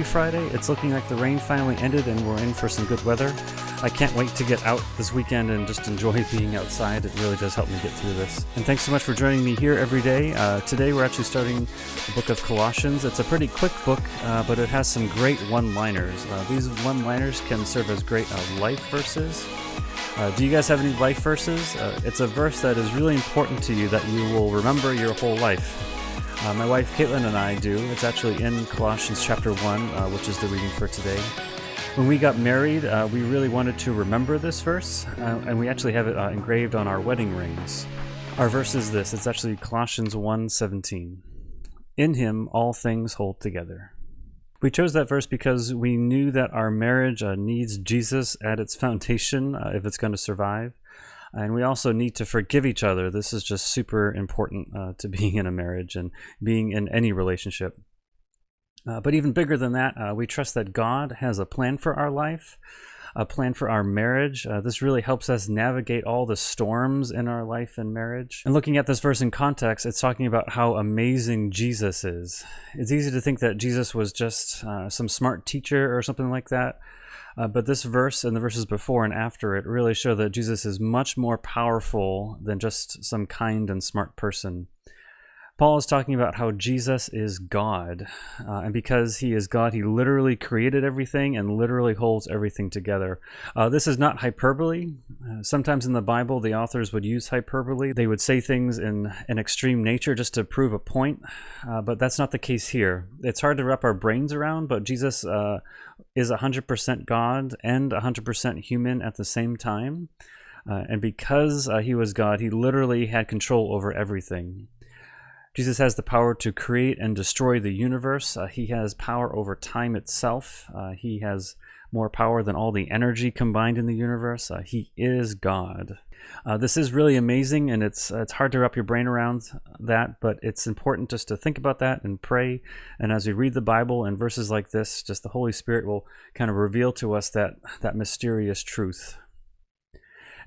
happy Friday. It's looking like the rain finally ended and we're in for some good weather. I can't wait to get out this weekend and just enjoy being outside. It really does help me get through this. And thanks so much for joining me here every day. Today we're actually starting the book of Colossians. It's a pretty quick book, but it has some great one-liners. These one-liners can serve as great life verses. Do you guys have any life verses? It's a verse that is really important to you that you will remember your whole life. My wife Caitlin and I do. It's actually in Colossians chapter 1, which is the reading for today. When we got married, we really wanted to remember this verse, and we actually have it engraved on our wedding rings. Our verse is this. It's actually Colossians 1:17. In him all things hold together. We chose that verse because we knew that our marriage needs Jesus at its foundation if it's going to survive. And we also need to forgive each other. This is just super important to being in a marriage and being in any relationship. But even bigger than that, we trust that God has a plan for our life, a plan for our marriage. This really helps us navigate all the storms in our life and marriage. And looking at this verse in context, it's talking about how amazing Jesus is. It's easy to think that Jesus was just some smart teacher or something like that. But this verse and the verses before and after it really show that Jesus is much more powerful than just some kind and smart person. Paul is talking about how Jesus is God, and because he is God, he literally created everything and literally holds everything together. This is not hyperbole. Sometimes in the Bible, the authors would use hyperbole. They would say things in an extreme nature just to prove a point, but that's not the case here. It's hard to wrap our brains around, but Jesus is 100% God and 100% human at the same time. And because he was God, he literally had control over everything. Jesus has the power to create and destroy the universe. He has power over time itself. He has more power than all the energy combined in the universe. He is God. This is really amazing, and it's hard to wrap your brain around that, but it's important just to think about that and pray. And as we read the Bible and verses like this, just the Holy Spirit will kind of reveal to us that mysterious truth.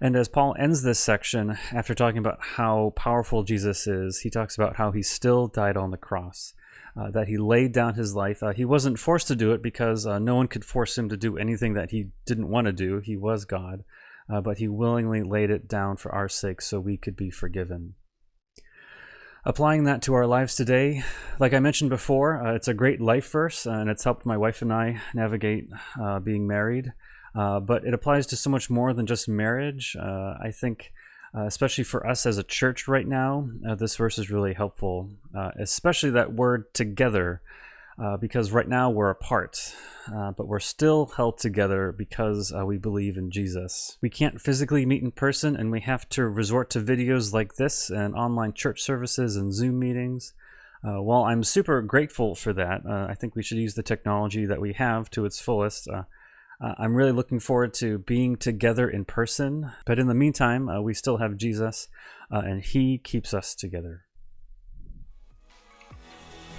And as Paul ends this section, after talking about how powerful Jesus is, he talks about how he still died on the cross, that he laid down his life. He wasn't forced to do it because no one could force him to do anything that he didn't want to do. He was God, but he willingly laid it down for our sake so we could be forgiven. Applying that to our lives today, like I mentioned before, it's a great life verse, and it's helped my wife and I navigate being married. But it applies to so much more than just marriage. I think, especially for us as a church right now, this verse is really helpful, especially that word together, because right now we're apart, but we're still held together because we believe in Jesus. We can't physically meet in person, and we have to resort to videos like this and online church services and Zoom meetings. While I'm super grateful for that, I think we should use the technology that we have to its fullest. I'm really looking forward to being together in person, but in the meantime, we still have Jesus, and he keeps us together.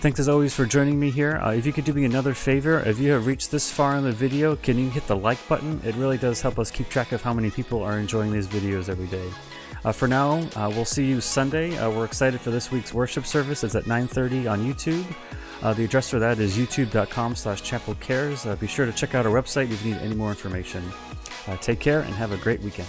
Thanks as always for joining me here. If you could do me another favor, if you have reached this far in the video, can you hit the like button? It really does help us keep track of how many people are enjoying these videos every day. For now, we'll see you Sunday. We're excited for this week's worship service. It's at 9:30 on YouTube. The address for that is youtube.com/chapelcares. Be sure to check out our website if you need any more information. Take care and have a great weekend.